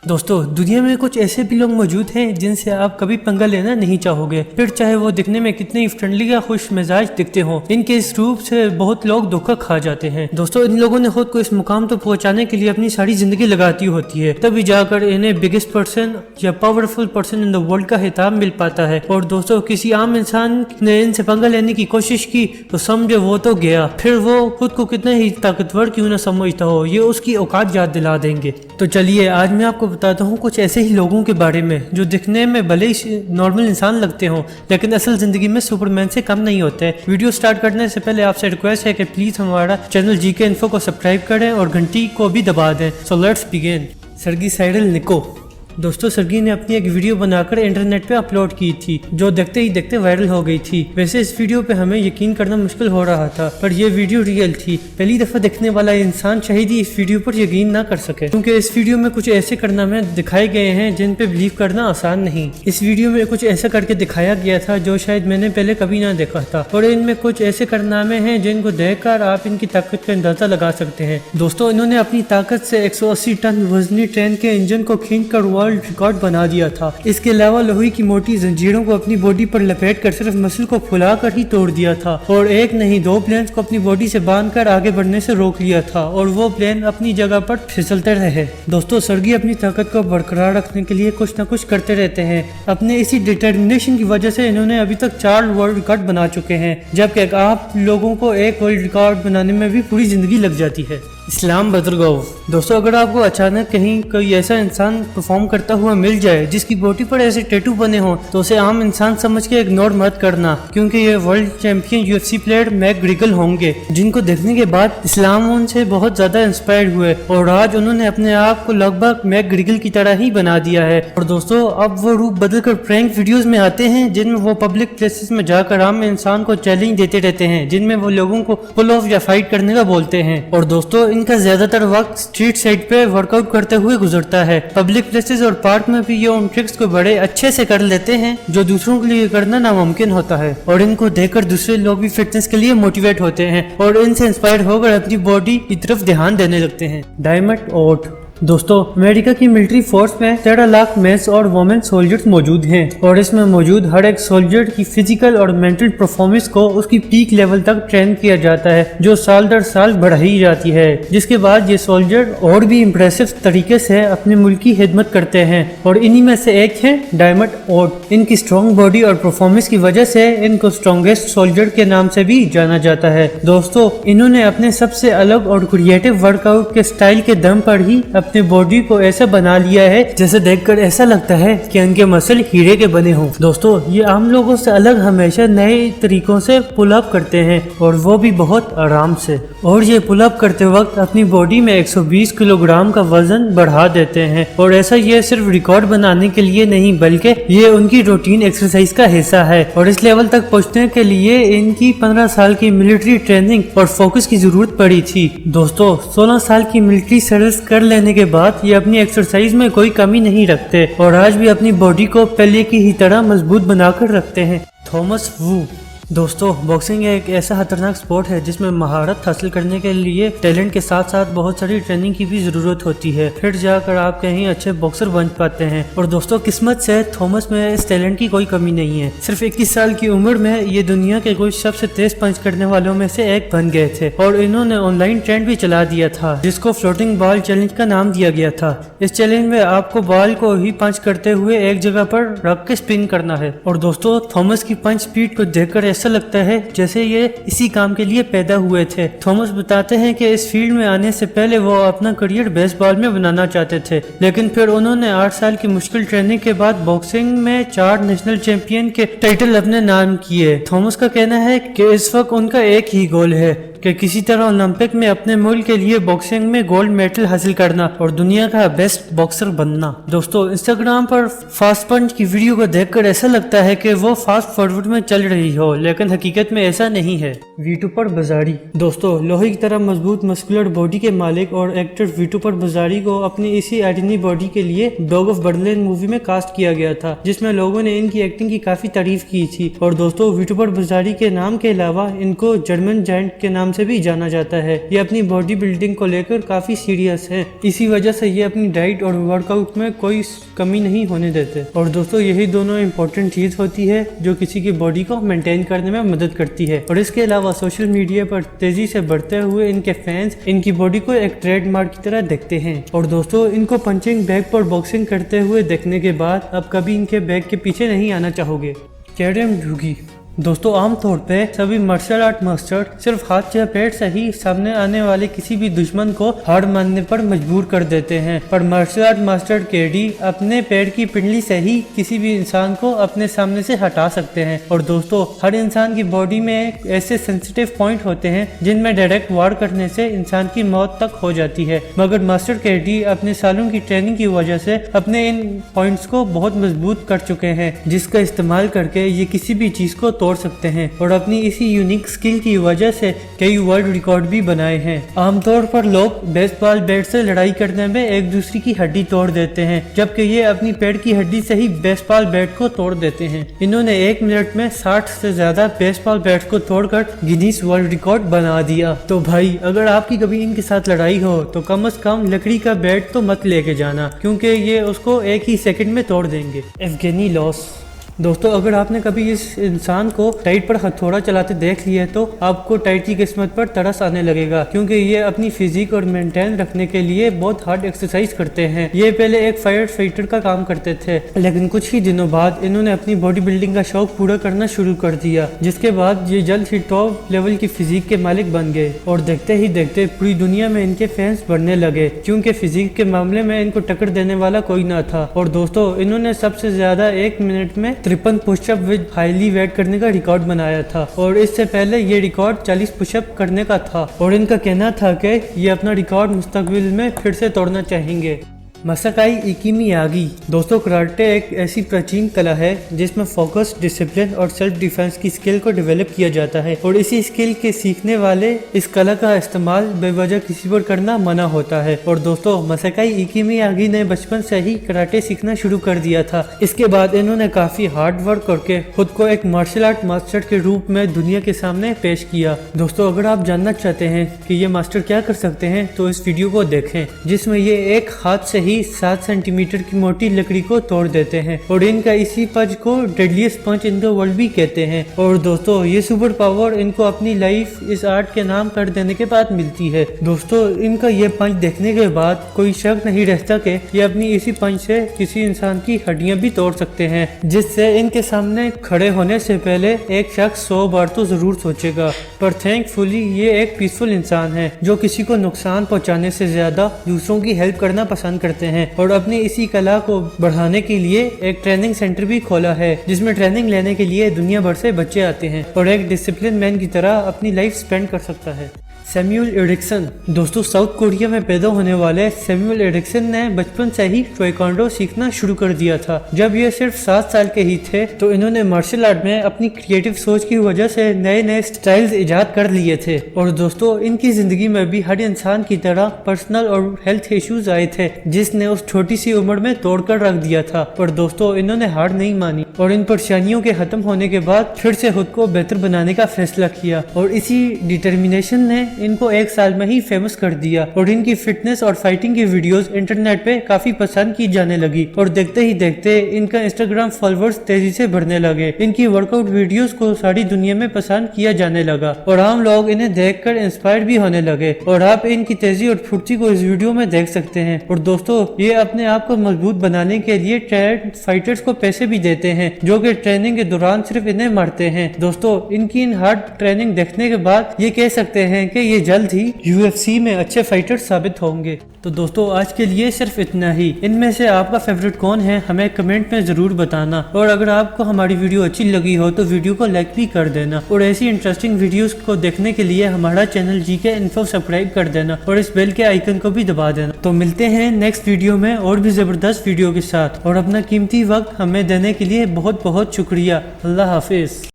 दोस्तों दुनिया में कुछ ऐसे भी लोग मौजूद हैं जिनसे आप कभी पंगा लेना नहीं चाहोगे, फिर चाहे वो दिखने में कितने ही फ्रेंडली या खुश मिजाज दिखते हों। इनके इस रूप से बहुत लोग धोखा खा जाते हैं। दोस्तों इन लोगों ने खुद को इस मुकाम तक पहुंचाने के लिए अपनी सारी जिंदगी लगाती होती है, तभी जाकर इन्हें बिगेस्ट पर्सन या powerful person in the world का खिताब मिल पाता है। और दोस्तों किसी आम इंसान ने इनसे पंगा लेने की कोशिश की तो समझे वो तो गया, फिर वो खुद को कितना ही ताकतवर क्यों न समझता हो, ये उसकी औकात याद दिला देंगे। तो चलिए आज मैं आपको बताता हूँ कुछ ऐसे ही लोगों के बारे में जो दिखने में भले ही नॉर्मल इंसान लगते हों लेकिन असल जिंदगी में सुपरमैन से कम नहीं होते। वीडियो स्टार्ट करने से पहले आपसे रिक्वेस्ट है कि प्लीज हमारा चैनल जीके इन्फो को सब्सक्राइब करें और घंटी को भी दबा दें। So let's begin. सर्गी साइडल निको। दोस्तों सर्गी ने अपनी एक वीडियो बनाकर इंटरनेट पे अपलोड की थी जो देखते ही देखते वायरल हो गई थी। वैसे इस वीडियो पे हमें यकीन करना मुश्किल हो रहा था पर यह वीडियो रियल थी। पहली दफा देखने वाला इंसान शायद ही इस वीडियो पर यकीन ना कर सके, क्योंकि इस वीडियो में कुछ ऐसे कारनामे दिखाए गए हैं जिन पे बिलीव करना आसान नहीं। इस वीडियो में कुछ ऐसा करके दिखाया गया था जो शायद मैंने पहले कभी ना देखा था, और इनमें कुछ ऐसे कारनामे हैं जिनको देखकर आप इनकी ताकत का अंदाजा लगा सकते हैं। दोस्तों इन्होंने अपनी ताकत से 180 टन वजनी ट्रेन के इंजन को खींचकर वर्ल्ड रिकॉर्ड बना दिया था। इसके अलावा लोहे की मोटी जंजीरों को अपनी बॉडी पर लपेटकर सिर्फ मसल को फुलाकर ही तोड़ दिया था, और एक नहीं दो प्लेन्स को अपनी बॉडी से बांधकर आगे बढ़ने से रोक लिया था और वो प्लेन अपनी जगह पर फिसलते रहे। दोस्तों सर्गी अपनी ताकत को बरकरार रखने के लिए कुछ न कुछ करते रहते हैं। अपने इसी डिटर्मिनेशन की वजह से इन्होंने अभी तक 4 वर्ल्ड रिकॉर्ड बना चुके हैं, जबकि आप लोगों को एक वर्ल्ड रिकॉर्ड बनाने में भी पूरी जिंदगी लग जाती है। इस्लाम बदरगोव। दोस्तों अगर आपको अचानक कहीं कोई ऐसा इंसान परफॉर्म करता हुआ मिल जाए जिसकी बॉडी पर ऐसे टैटू बने हों तो उसे आम इंसान समझ के इग्नोर मत करना, क्योंकि ये वर्ल्ड चैंपियन यूएफसी प्लेयर मैकग्रिगल होंगे, जिनको देखने के बाद इस्लाम उनसे बहुत ज्यादा इंस्पायर्ड हुए और आज उन्होंने अपने आप को लगभग मैकग्रिगल की तरह ही बना दिया है। और दोस्तों अब वो रूप बदलकर प्रैंक वीडियोस में आते हैं जिनमें वो पब्लिक प्लेसेस में जाकर आम इंसान को चैलेंज देते रहते हैं, जिनमें वो लोगों को पुल ऑफ या फाइट करने का बोलते हैं। और दोस्तों इनका ज्यादातर वक्त स्ट्रीट साइड पे वर्कआउट करते हुए गुजरता है। पब्लिक प्लेसेस और पार्क में भी ये उन ट्रिक्स को बड़े अच्छे से कर लेते हैं जो दूसरों के लिए करना नामुमकिन होता है, और इनको देखकर दूसरे लोग भी फिटनेस के लिए मोटिवेट होते हैं और इनसे इंस्पायर होकर अपनी बॉडी की तरफ ध्यान देने लगते हैं। डायमंड ओट। दोस्तों अमेरिका की मिलिट्री फोर्स में 13 लाख मेंस और वुमेन सोल्जर्स मौजूद हैं, और इसमें मौजूद हर एक सोल्जर की फिजिकल और मेंटल परफॉर्मेंस को उसकी पीक लेवल तक ट्रेन किया जाता है, जो साल दर साल बढ़ाई जाती है, जिसके बाद ये सोल्जर और भी इम्प्रेसिव तरीके से अपने मुल्क की खिदमत करते हैं। और इन्हीं में से एक है डायमंड ओट। इनकी स्ट्रॉन्ग बॉडी और परफॉर्मेंस की वजह से इनको स्ट्रॉन्गेस्ट सोल्जर के नाम से भी जाना जाता है। दोस्तों इन्होंने अपने सबसे अलग और क्रिएटिव वर्कआउट के स्टाइल के दम पर ही अपने बॉडी को ऐसा बना लिया है जैसे देखकर ऐसा लगता है कि इनके मसल हीरे के बने हों। दोस्तों ये आम लोगों से अलग हमेशा नए तरीकों से पुल अप करते हैं, और वो भी बहुत आराम से, और ये पुल अप करते वक्त अपनी बॉडी में 120 किलोग्राम का वजन बढ़ा देते हैं। और ऐसा ये सिर्फ रिकॉर्ड बनाने के लिए नहीं बल्कि ये उनकी रूटीन एक्सरसाइज का हिस्सा है, और इस लेवल तक पहुंचने के लिए इनकी 15 साल की मिलिट्री ट्रेनिंग और फोकस की जरूरत पड़ी थी। दोस्तों 16 साल की मिलिट्री सर्विस कर लेने के बाद ये अपनी एक्सरसाइज में कोई कमी नहीं रखते और आज भी अपनी बॉडी को पहले की ही तरह मजबूत बनाकर रखते हैं। थॉमस वू। दोस्तों बॉक्सिंग एक ऐसा खतरनाक स्पोर्ट है जिसमें महारत हासिल करने के लिए टैलेंट के साथ साथ बहुत सारी ट्रेनिंग की भी जरूरत होती है, फिर जाकर आप कहीं अच्छे बॉक्सर बन पाते हैं। और दोस्तों किस्मत से थॉमस में इस टैलेंट की कोई कमी नहीं है। सिर्फ 21 साल की उम्र में ये दुनिया के कुछ सबसे तेज पंच करने वालों में से एक बन गए थे, और इन्होंने ऑनलाइन ट्रेंड भी चला दिया था जिसको फ्लोटिंग बॉल चैलेंज का नाम दिया गया था। इस चैलेंज में आपको बॉल को ही पंच करते हुए एक जगह पर रख के स्पिन करना है। और दोस्तों थॉमस की पंच स्पीड को देखकर ऐसा लगता है जैसे ये इसी काम के लिए पैदा हुए थे। थॉमस बताते हैं कि इस फील्ड में आने से पहले वो अपना करियर बेसबॉल में बनाना चाहते थे, लेकिन फिर उन्होंने 8 साल की मुश्किल ट्रेनिंग के बाद बॉक्सिंग में 4 नेशनल चैंपियन के टाइटल अपने नाम किए। थॉमस का कहना है कि इस वक्त उनका एक ही गोल है कि किसी तरह ओलंपिक में अपने मुल्क के लिए बॉक्सिंग में गोल्ड मेडल हासिल करना और दुनिया का बेस्ट बॉक्सर बनना। दोस्तों इंस्टाग्राम पर फास्ट पंच की वीडियो को देखकर ऐसा लगता है कि वो फास्ट फॉरवर्ड में चल रही हो, लेकिन हकीकत में ऐसा नहीं है। वीटूपर बजारी। दोस्तों लोहे की तरह मजबूत मस्कुलर बॉडी के मालिक और एक्टर वीटूपर बजारी को अपनी इसी आर्डिनरी बॉडी के लिए डॉग ऑफ बर्लिन मूवी में कास्ट किया गया था, जिसमें लोगों ने इनकी एक्टिंग की काफी तारीफ की थी। और दोस्तों वीटूपर बजारी के नाम के अलावा इनको जर्मन जायंट के नाम नाम से भी जाना जाता है। ये अपनी बॉडी बिल्डिंग को लेकर काफी सीरियस है, इसी वजह से ये अपनी डाइट और वर्कआउट में कोई कमी नहीं होने देते। और दोस्तों यही दोनों इम्पोर्टेंट चीज होती है जो किसी की बॉडी को मेंटेन करने में मदद करती है। और इसके अलावा सोशल मीडिया पर तेजी से बढ़ते हुए इनके फैंस इनकी बॉडी को एक ट्रेडमार्क की तरह देखते हैं। और दोस्तों इनको पंचिंग बैग पर बॉक्सिंग करते हुए देखने के बाद अब कभी इनके बैग के पीछे नहीं आना चाहोगे। कैरम ड्रूगी। दोस्तों आमतौर पे सभी मार्शल आर्ट मास्टर सिर्फ हाथ या पैर से ही सामने आने वाले किसी भी दुश्मन को हार मानने पर मजबूर कर देते हैं, पर मार्शल आर्ट मास्टर केडी अपने पैर की पिंडली से ही किसी भी इंसान को अपने सामने से हटा सकते हैं। और दोस्तों हर इंसान की बॉडी में ऐसे सेंसिटिव पॉइंट होते हैं जिनमें डायरेक्ट वार करने से इंसान की मौत तक हो जाती है, मगर मास्टर केडी अपने सालों की ट्रेनिंग की वजह से अपने इन पॉइंट्स को बहुत मजबूत कर चुके हैं, जिसका इस्तेमाल करके ये किसी भी चीज को तोड़ सकते हैं और अपनी इसी यूनिक स्किल की वजह से कई वर्ल्ड रिकॉर्ड भी बनाए हैं। आमतौर पर लोग बेसबॉल बैट से लड़ाई करने में एक दूसरे की हड्डी तोड़ देते हैं, जबकि ये अपनी पैर की हड्डी से ही बेसबॉल बैट को तोड़ देते हैं। इन्होंने 1 मिनट में 60 से ज्यादा बेसबॉल बैट को तोड़कर गिनीज वर्ल्ड रिकॉर्ड बना दिया। तो भाई अगर आपकी कभी इनके साथ लड़ाई हो तो कम से कम लकड़ी का बैट तो मत लेके जाना, क्योंकि ये उसको 1 ही सेकंड में तोड़ देंगे। Evgeny Loss. दोस्तों अगर आपने कभी इस इंसान को टाइट पर हथौड़ा चलाते देख लिया तो आपको टाइट की किस्मत पर तरस आने लगेगा, क्योंकि ये अपनी फिजिक और मेंटेन रखने के लिए बहुत हार्ड एक्सरसाइज करते हैं। ये पहले एक फायर फाइटर का काम करते थे, लेकिन कुछ ही दिनों बाद इन्होंने अपनी बॉडी बिल्डिंग का शौक पूरा करना शुरू कर दिया, जिसके बाद ये जल्द ही टॉप लेवल की फिजिक के मालिक बन गए। और देखते ही देखते पूरी दुनिया में इनके फैंस बढ़ने लगे, क्योंकि फिजिक के मामले में इनको टक्कर देने वाला कोई ना था। और दोस्तों इन्होंने सबसे ज्यादा 1 मिनट में 53 पुशअप विद हाईली वेट करने का रिकॉर्ड बनाया था, और इससे पहले ये रिकॉर्ड 40 पुशअप करने का था। और इनका कहना था कि ये अपना रिकॉर्ड मुस्तकबिल में फिर से तोड़ना चाहेंगे। मसाकाई इकिमियागी। दोस्तों कराटे एक ऐसी प्राचीन कला है जिसमें फोकस, डिसिप्लिन और सेल्फ डिफेंस की स्किल को डेवलप किया जाता है, और इसी स्किल के सीखने वाले इस कला का इस्तेमाल बेवजह किसी पर करना मना होता है। और दोस्तों मसाकाई इकिमियागी ने बचपन से ही कराटे सीखना शुरू कर दिया था। इसके बाद इन्होंने काफी हार्ड वर्क करके खुद को एक मार्शल आर्ट मास्टर के रूप में दुनिया के सामने पेश किया। दोस्तों अगर आप जानना चाहते हैं कि ये मास्टर क्या कर सकते हैं तो इस वीडियो को देखें, जिसमें ये एक हाथ से ही 7 सेंटीमीटर की मोटी लकड़ी को तोड़ देते हैं, और इनका इसी पंच को deadliest punch in the world भी कहते हैं। और दोस्तों ये सुपर पावर इनको अपनी लाइफ इस आर्ट के नाम कर देने के बाद मिलती है। दोस्तों इनका ये पंच देखने के बाद कोई शक नहीं रहता कि ये अपनी इसी पंच से किसी इंसान की हड्डियां भी तोड़ सकते हैं, जिससे इनके सामने खड़े होने से पहले एक शख्स 100 बार तो जरूर सोचेगा। पर थैंकफुली ये एक पीसफुल इंसान है जो किसी को नुकसान पहुंचाने से ज्यादा दूसरों की हेल्प करना पसंद करते हैं, और अपनी इसी कला को बढ़ाने के लिए एक ट्रेनिंग सेंटर भी खोला है, जिसमें ट्रेनिंग लेने के लिए दुनिया भर से बच्चे आते हैं और एक डिसिप्लिन मैन की तरह अपनी लाइफ स्पेंड कर सकता है। Samuel Eriksson. दोस्तों साउथ कोरिया में पैदा होने वाले सैमुअल एरिक्सन ने बचपन से ही ताइक्वांडो सीखना शुरू कर दिया था। जब ये सिर्फ 7 साल के ही थे तो इन्होंने मार्शल आर्ट में अपनी क्रिएटिव सोच की वजह से नए नए स्टाइल्स इजाद कर लिए थे। और दोस्तों इनकी जिंदगी में भी हर इंसान की तरह पर्सनल और हेल्थ इश्यूज आए थे, जिसने उस छोटी सी उम्र में तोड़कर रख दिया था। पर दोस्तों इन्होंने हार नहीं मानी और इन परेशानियों के खत्म होने के बाद फिर से खुद को बेहतर बनाने का फैसला किया, और इसी डिटर्मिनेशन ने इनको 1 साल में ही फेमस कर दिया। और इनकी फिटनेस और फाइटिंग की वीडियोस इंटरनेट पे काफी पसंद की जाने लगी, और देखते ही देखते इनका इंस्टाग्राम फॉलोअर्स तेजी से बढ़ने लगे। इनकी वर्कआउट वीडियोस को सारी दुनिया में पसंद किया जाने लगा, और आम लोग इन्हें देखकर इंस्पायर्ड भी होने लगे। और आप इनकी तेजी और फुर्ती को इस वीडियो में देख सकते हैं। और दोस्तों ये अपने आप को मजबूत बनाने के लिए ट्रेंड फाइटर्स को पैसे भी देते हैं, जो कि ट्रेनिंग के दौरान सिर्फ इन्हें मारते हैं। दोस्तों इनकी इन हार्ड ट्रेनिंग देखने के बाद ये कह सकते हैं कि ये जल्द ही UFC में अच्छे फाइटर साबित होंगे। तो दोस्तों आज के लिए सिर्फ इतना ही। इनमें से आपका फेवरेट कौन है हमें कमेंट में जरूर बताना, और अगर आपको हमारी वीडियो अच्छी लगी हो तो वीडियो को लाइक भी कर देना, और ऐसी इंटरेस्टिंग वीडियोस को देखने के लिए हमारा चैनल GK Info सब्सक्राइब कर देना और इस बेल के आइकन को भी दबा देना। तो मिलते हैं नेक्स्ट वीडियो में और भी जबरदस्त वीडियो के साथ, और अपना कीमती वक्त हमें देने के लिए बहुत बहुत शुक्रिया। अल्लाह हाफिज।